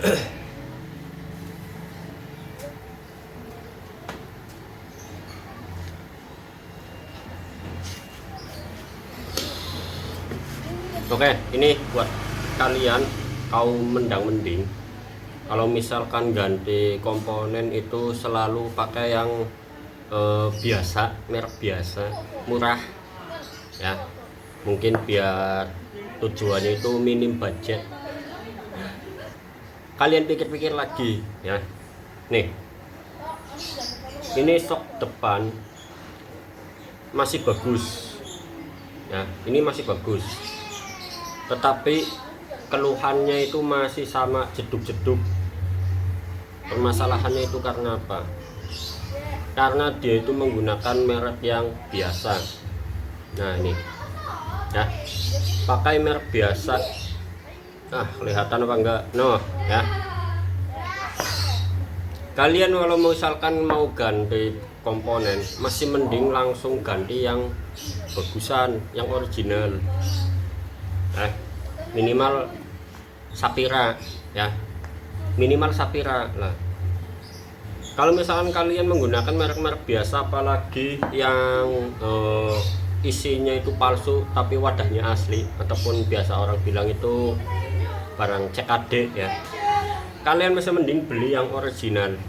Oke, ini buat kalian kaum mendang-mending, kalau misalkan ganti komponen itu selalu pakai yang biasa, merek biasa, murah ya. Mungkin biar tujuannya itu minim budget. Kalian pikir-pikir lagi ya. Nih, ini sok depan masih bagus ya, ini masih bagus, tetapi keluhannya itu masih sama, jeduk-jeduk. Permasalahannya itu karena apa? Karena dia itu menggunakan merek yang biasa. Nah ini ya, pakai merek biasa. Nah, kelihatan apa enggak? No ya. Kalian kalau misalkan mau ganti komponen, masih mending langsung ganti yang bagusan, yang original. Minimal Sapira ya, minimal Sapira lah. Kalau misalkan kalian menggunakan merek-merek biasa, apalagi yang isinya itu palsu tapi wadahnya asli, ataupun biasa orang bilang itu barang CKD ya, kalian masih mending beli yang original.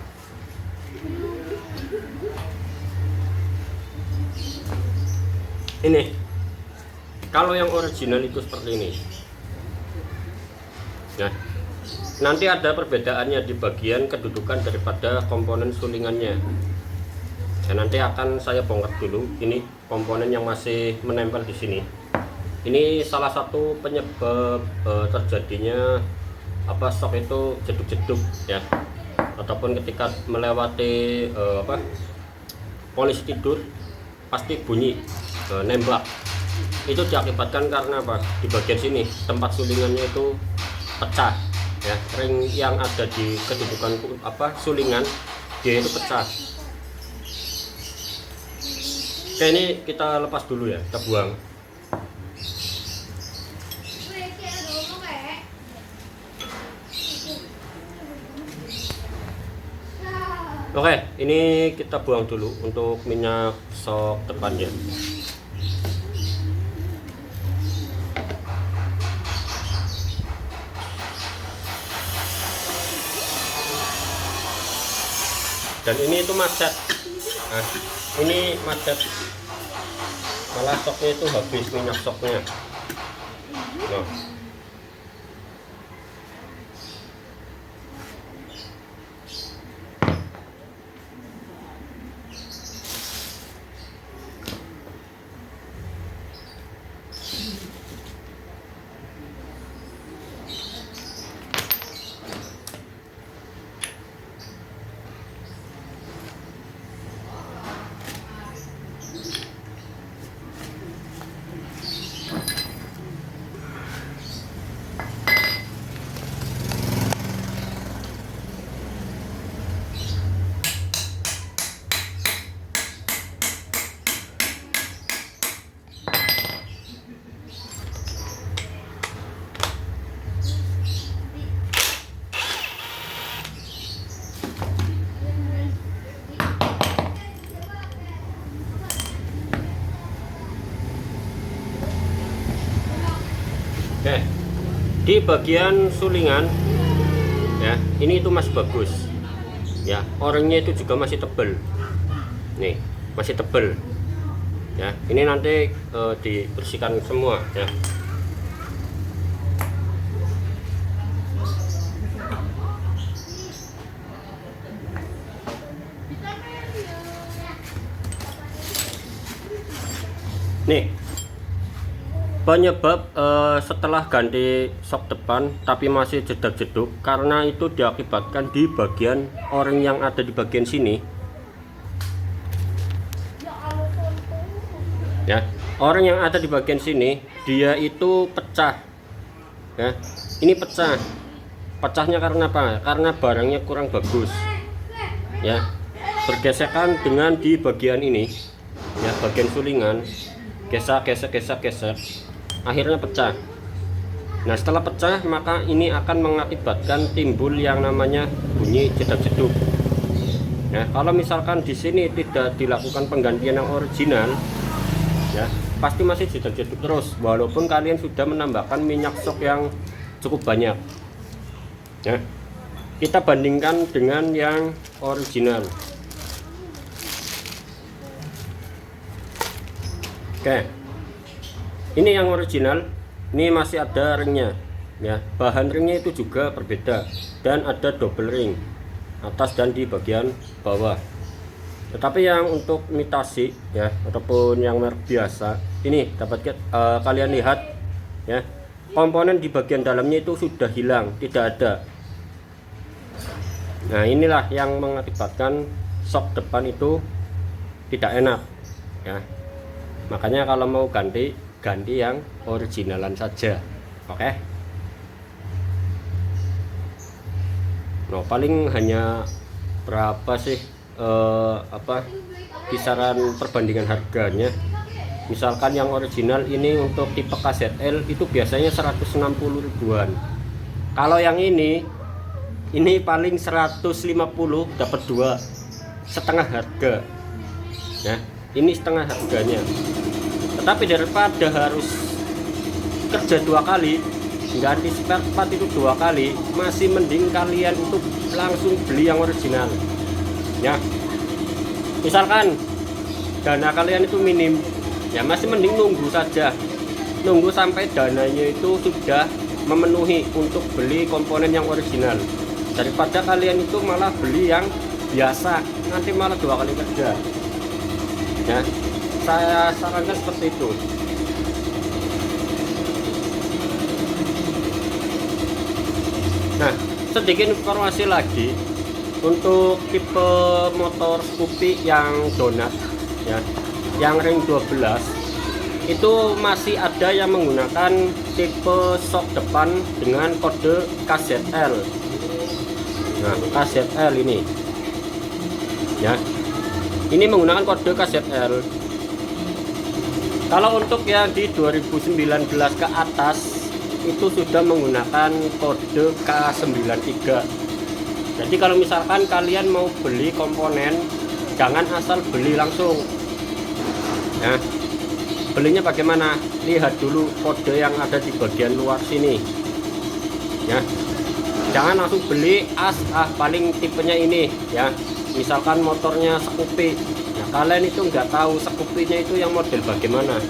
Ini kalau yang original itu seperti ini. Nah, nanti ada perbedaannya di bagian kedudukan daripada komponen sulingannya. Ya, nanti akan saya bongkar dulu ini komponen yang masih menempel di sini. Ini salah satu penyebab terjadinya shock itu jeduk-jeduk ya, ataupun ketika melewati polisi tidur pasti bunyi nembak. Itu diakibatkan karena apa? Di bagian sini tempat sulingannya itu pecah ya, ring yang ada di kedudukan sulingan dia itu pecah. Oke, ini kita lepas dulu ya, kita buang. Oke, ini kita buang dulu untuk minyak sok depannya. Dan ini itu macet. Nah, ini macet, malah soknya itu habis minyak soknya. Nah. Oke, di bagian sulingan ya, ini itu masih bagus ya, orangnya itu juga masih tebal nih, masih tebal ya. Ini nanti dibersihkan semua ya. Nih penyebab setelah ganti sok depan tapi masih jedak-jeduk, karena itu diakibatkan di bagian o-ring yang ada di bagian sini ya. O-ring yang ada di bagian sini dia itu pecah ya. Ini pecah, pecahnya karena apa? Karena barangnya kurang bagus ya, bergesekan dengan di bagian ini ya, bagian sulingan, gesek, akhirnya pecah. Nah, setelah pecah maka ini akan mengakibatkan timbul yang namanya bunyi jedak-jeduk. Nah, kalau misalkan di sini tidak dilakukan penggantian yang original, ya pasti masih jedak-jeduk terus walaupun kalian sudah menambahkan minyak sok yang cukup banyak. Ya, kita bandingkan dengan yang original. Oke, ini yang original. Ini masih ada ringnya, ya. Bahan ringnya itu juga berbeda dan ada double ring atas dan di bagian bawah. Tetapi yang untuk imitasi, ya, ataupun yang merek biasa, ini dapat kalian lihat, ya, komponen di bagian dalamnya itu sudah hilang, tidak ada. Nah, inilah yang mengakibatkan sok depan itu tidak enak, ya. Makanya kalau mau ganti yang originalan saja. Oke. Nah, paling hanya berapa sih kisaran perbandingan harganya. Misalkan yang original ini untuk tipe KZL itu biasanya 160 ribuan. Kalau yang ini paling 150 dapat 2, setengah harga. Ya, ini setengah harganya. Tetapi daripada harus kerja 2 kali, ganti spare part itu 2 kali, masih mending kalian untuk langsung beli yang original. Ya, misalkan dana kalian itu minim, ya masih mending nunggu saja, nunggu sampai dananya itu sudah memenuhi untuk beli komponen yang original, daripada kalian itu malah beli yang biasa, nanti malah 2 kali kerja. Ya, saya sarankan seperti itu. Nah, sedikit informasi lagi untuk tipe motor Scoopy yang donat, ya, yang ring 12 itu masih ada yang menggunakan tipe sok depan dengan kode KZL. Nah, KZL ini, ya, ini menggunakan kode KZL. Kalau untuk yang di 2019 ke atas itu sudah menggunakan kode K93. Jadi kalau misalkan kalian mau beli komponen, jangan asal beli langsung. Nah, belinya bagaimana? Lihat dulu kode yang ada di bagian luar sini. Ya, jangan langsung beli paling tipenya ini, ya. Misalkan motornya Scoopy. Nah, kalian itu nggak tahu Scoopy-nya itu yang model bagaimana.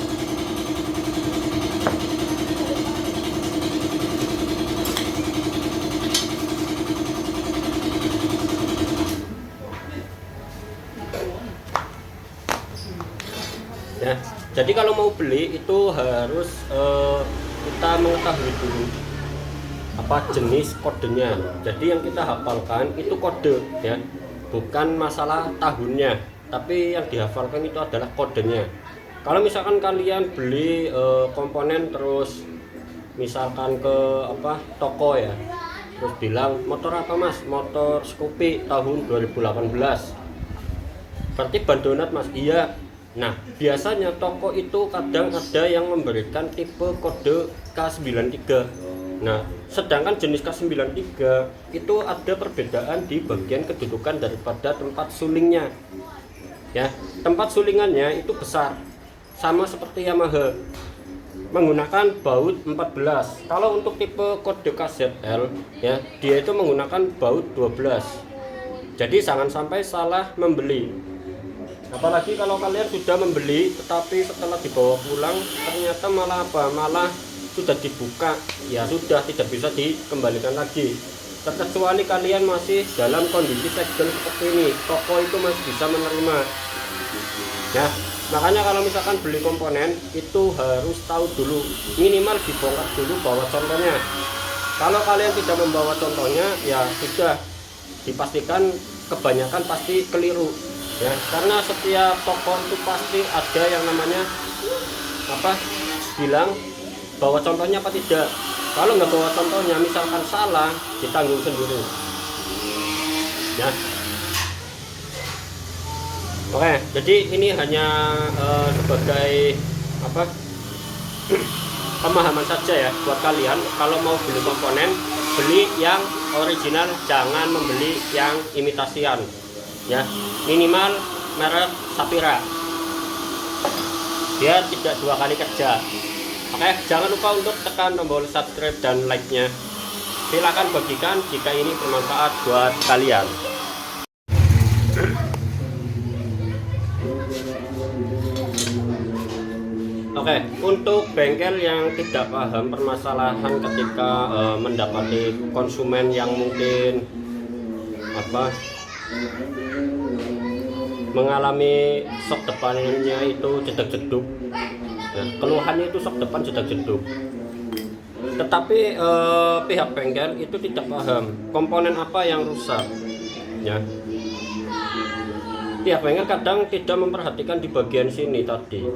Ya, jadi kalau mau beli itu harus kita mengetahui dulu apa jenis kodenya. Jadi yang kita hafalkan itu kode, ya, bukan masalah tahunnya, tapi yang dihafalkan itu adalah kodenya. Kalau misalkan kalian beli komponen terus misalkan ke toko, ya, terus bilang motor apa mas, motor Scoopy tahun 2018, berarti ban donat mas. Iya. Nah, biasanya toko itu kadang ada yang memberikan tipe kode K93. Nah, sedangkan jenis K93 itu ada perbedaan di bagian kedudukan daripada tempat sulingnya. Ya, tempat sulingannya itu besar, sama seperti Yamaha, menggunakan baut 14. Kalau untuk tipe kode KZL, ya, dia itu menggunakan baut 12. Jadi jangan sampai salah membeli. Apalagi kalau kalian sudah membeli tetapi setelah dibawa pulang ternyata malah sudah dibuka, ya sudah tidak bisa dikembalikan lagi. Terkecuali kalian masih dalam kondisi segel seperti ini, toko itu masih bisa menerima. Ya, makanya kalau misalkan beli komponen itu harus tahu dulu, minimal dibongkar dulu bawa contohnya. Kalau kalian tidak membawa contohnya, ya sudah dipastikan kebanyakan pasti keliru. Ya, karena setiap toko itu pasti ada yang namanya bilang bawa contohnya apa tidak. Kalau nggak bawa contohnya, misalkan salah, ditanggung sendiri. Ya, oke. Jadi ini hanya sebagai pemahaman saja ya buat kalian, kalau mau beli komponen, beli yang original, jangan membeli yang imitasian ya, minimal merek Sapira biar tidak dua kali kerja. Oke, jangan lupa untuk tekan tombol subscribe dan like-nya. Silahkan bagikan jika ini bermanfaat buat kalian. Oke, untuk bengkel yang tidak paham permasalahan ketika mendapati konsumen yang mungkin mengalami sok depannya itu jedak-jeduk, nah, keluhannya itu sok depan jedak-jeduk, tetapi pihak bengkel itu tidak paham komponen apa yang rusak ya. Pihak bengkel kadang tidak memperhatikan di bagian sini tadi,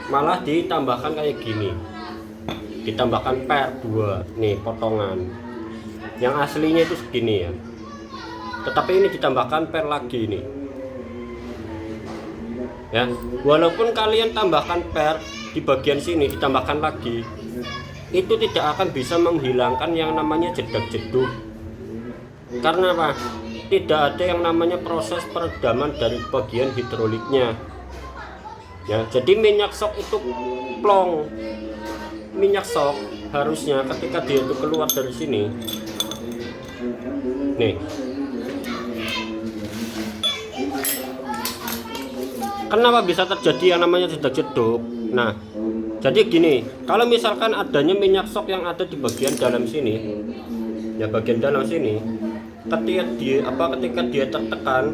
malah ditambahkan kayak gini, ditambahkan per 2 nih potongan, yang aslinya itu segini ya, tetapi ini ditambahkan per lagi ini ya. Walaupun kalian tambahkan per di bagian sini, ditambahkan lagi, itu tidak akan bisa menghilangkan yang namanya jedak-jeduk. Karena apa? Tidak ada yang namanya proses peredaman dari bagian hidroliknya ya. Jadi minyak sok itu plong, minyak sok harusnya ketika dia itu keluar dari sini nih, kenapa bisa terjadi yang namanya jedak-jeduk? Nah, jadi gini, kalau misalkan adanya minyak sok yang ada di bagian dalam sini ya, bagian dalam sini, ketika dia tertekan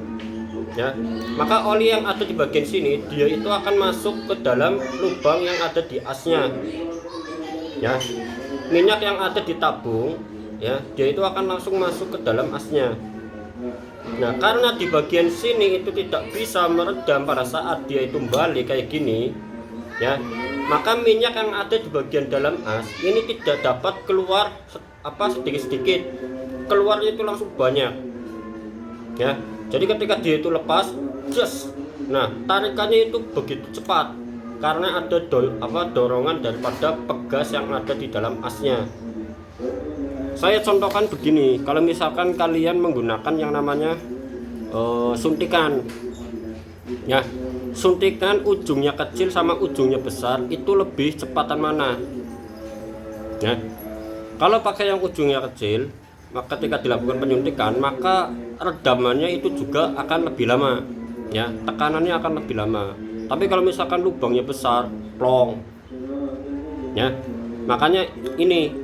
ya, maka oli yang ada di bagian sini dia itu akan masuk ke dalam lubang yang ada di asnya ya. Minyak yang ada di tabung ya, dia itu akan langsung masuk ke dalam asnya. Nah, karena di bagian sini itu tidak bisa meredam pada saat dia itu balik kayak gini ya, maka minyak yang ada di bagian dalam as ini tidak dapat keluar sedikit-sedikit, keluarnya itu langsung banyak ya. Jadi ketika dia itu lepas, nah tarikannya itu begitu cepat karena ada dorongan daripada pegas yang ada di dalam asnya. Saya contohkan begini, kalau misalkan kalian menggunakan yang namanya suntikan ya, suntikan ujungnya kecil sama ujungnya besar itu lebih cepatan mana ya? Kalau pakai yang ujungnya kecil, maka ketika dilakukan penyuntikan maka redamannya itu juga akan lebih lama ya, tekanannya akan lebih lama. Tapi kalau misalkan lubangnya besar, plong ya, makanya ini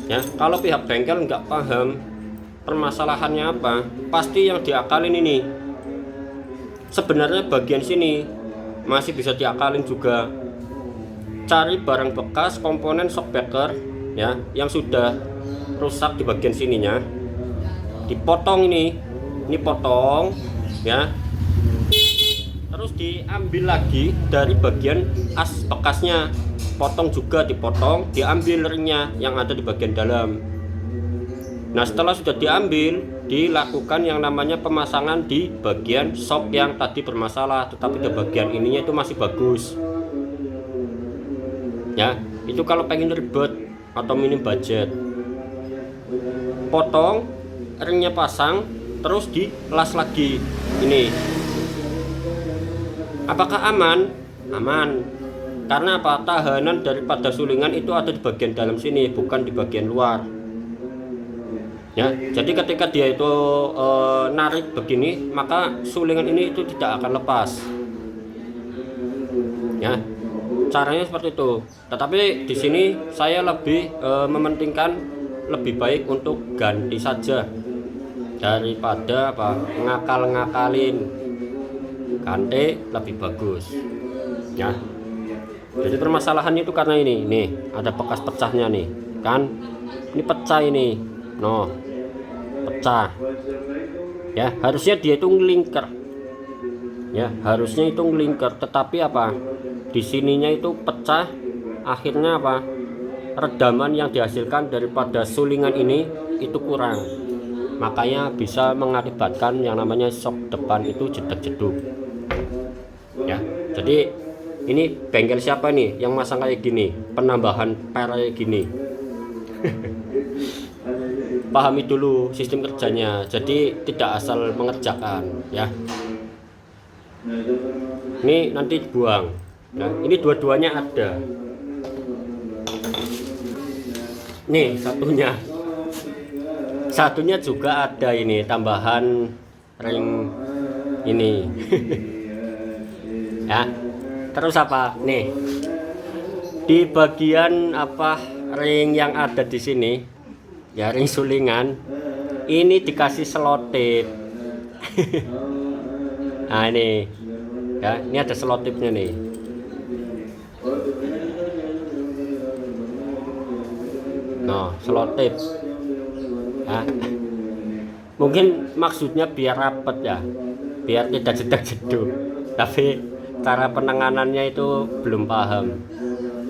ya, kalau pihak bengkel nggak paham permasalahannya apa, pasti yang diakalin ini. Sebenarnya bagian sini masih bisa diakalin juga, cari barang bekas komponen shockbreaker ya, yang sudah rusak di bagian sininya, dipotong ini potong ya, terus diambil lagi dari bagian as bekasnya, potong juga, dipotong, diambil ringnya yang ada di bagian dalam. Nah, setelah sudah diambil, dilakukan yang namanya pemasangan di bagian shock yang tadi bermasalah, tetapi di bagian ininya itu masih bagus ya. Itu kalau pengen ribet atau minim budget, potong, ringnya pasang, terus dilas lagi ini. Apakah aman? Aman. Karena apa? Tahanan daripada sulingan itu ada di bagian dalam sini, bukan di bagian luar ya. Jadi ketika dia itu narik begini, maka sulingan ini itu tidak akan lepas ya. Caranya seperti itu. Tetapi di sini saya lebih mementingkan, lebih baik untuk ganti saja daripada ngakal-ngakalin. Ganti lebih bagus ya. Jadi permasalahannya itu karena ini nih, ada bekas pecahnya nih kan, ini pecah ini, pecah ya. Harusnya dia itu ngelingker ya, harusnya itu ngelingker, tetapi apa, di sininya itu pecah. Akhirnya apa, redaman yang dihasilkan daripada sulingan ini itu kurang, makanya bisa mengakibatkan yang namanya shock depan itu jedak-jeduk ya. Jadi Ini bengkel siapa nih yang masang kayak gini, penambahan per kayak gini? Pahami dulu sistem kerjanya, jadi tidak asal mengerjakan ya. Ini nanti buang. Nah, ini dua-duanya ada. Nih satunya juga ada, ini tambahan ring ini. Ya, terus apa nih di bagian apa ring yang ada di sini ya, ring sulingan ini dikasih selotip. Nah ini ya, ini ada selotipnya nih. Nah, selotip ya. Mungkin maksudnya biar rapet ya, biar tidak jedak-jeduk, tapi cara penanganannya itu belum paham.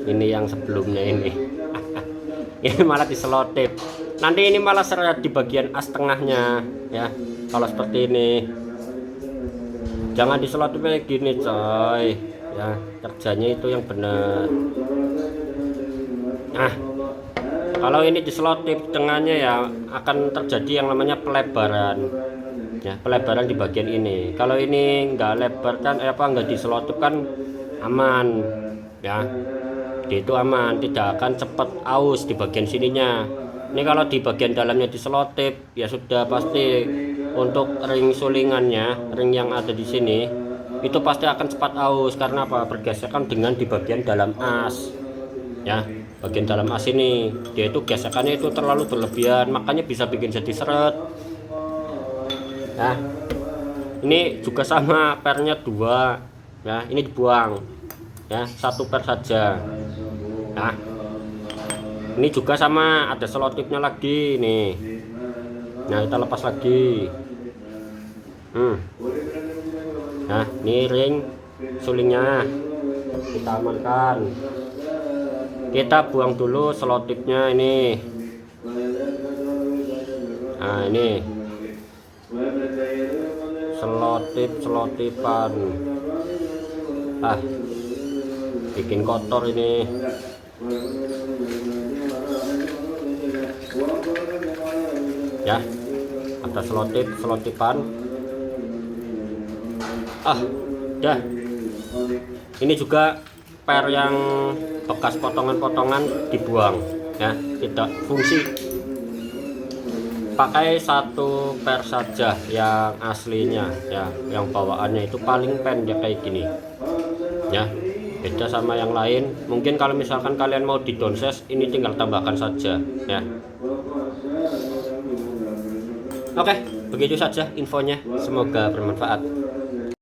Ini yang sebelumnya ini. Ini malah diselotip. Nanti ini malah seret di bagian as tengahnya ya. Kalau seperti ini jangan diselotip kayak gini coy ya, kerjanya itu yang benar. Nah, kalau ini diselotip tengahnya ya akan terjadi yang namanya pelebaran ya, pelebaran di bagian ini. Kalau ini nggak lebar kan nggak diselotip kan aman ya, dia itu aman, tidak akan cepat aus di bagian sininya. Ini kalau di bagian dalamnya diselotip ya sudah pasti untuk ring sulingannya, ring yang ada di sini itu pasti akan cepat aus. Karena apa? Bergesekan dengan di bagian dalam as ya, bagian dalam as ini dia itu gesekannya itu terlalu berlebihan, makanya bisa bikin jadi seret. Nah, ini juga sama, pernya 2 ya, ini dibuang ya, 1 per saja. Nah, ini juga sama, ada selotipnya lagi nih. Nah, kita lepas lagi. Nah, ini ring sulingnya kita amankan. Kita buang dulu selotipnya ini. Nah, ini selotipan bikin kotor ini. Ya, ada selotipan. Dah. Ini juga per yang bekas potongan-potongan dibuang ya, tidak fungsi. Pakai 1 per saja yang aslinya ya, yang bawaannya itu paling pendek kayak gini ya, beda sama yang lain. Mungkin kalau misalkan kalian mau di downsize, ini tinggal tambahkan saja ya. Oke, begitu saja infonya, semoga bermanfaat.